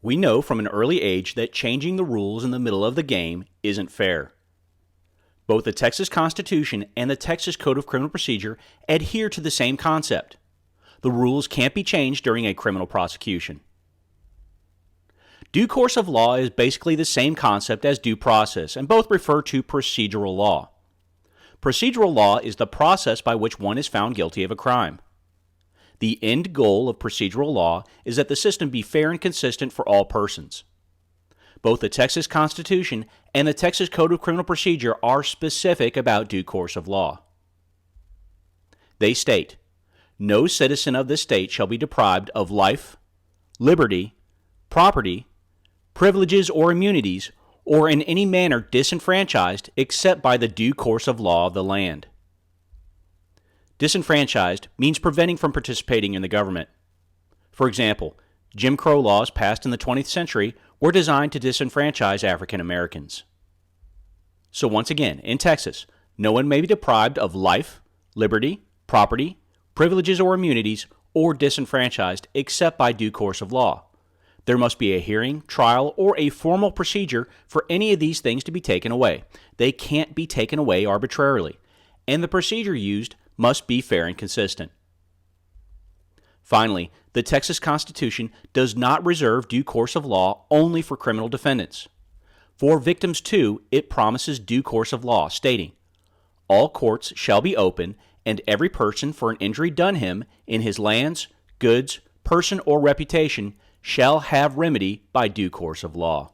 We know from an early age that changing the rules in the middle of the game isn't fair. Both the Texas Constitution and the Texas Code of Criminal Procedure adhere to the same concept. The rules can't be changed during a criminal prosecution. Due course of law is basically the same concept as due process, and both refer to procedural law. Procedural law is the process by which one is found guilty of a crime. The end goal of procedural law is that the system be fair and consistent for all persons. Both the Texas Constitution and the Texas Code of Criminal Procedure are specific about due course of law. They state, "No citizen of this state shall be deprived of life, liberty, property, privileges, or immunities, or in any manner disenfranchised except by the due course of law of the land." Disenfranchised means preventing from participating in the government. For example, Jim Crow laws passed in the 20th century were designed to disenfranchise African Americans. So once again, in Texas, no one may be deprived of life, liberty, property, privileges, or immunities, or disenfranchised except by due course of law. There must be a hearing, trial, or a formal procedure for any of these things to be taken away. They can't be taken away arbitrarily, and the procedure used must be fair and consistent. Finally, the Texas Constitution does not reserve due course of law only for criminal defendants. For victims too, it promises due course of law, stating, "All courts shall be open, and every person for an injury done him in his lands, goods, person, or reputation shall have remedy by due course of law."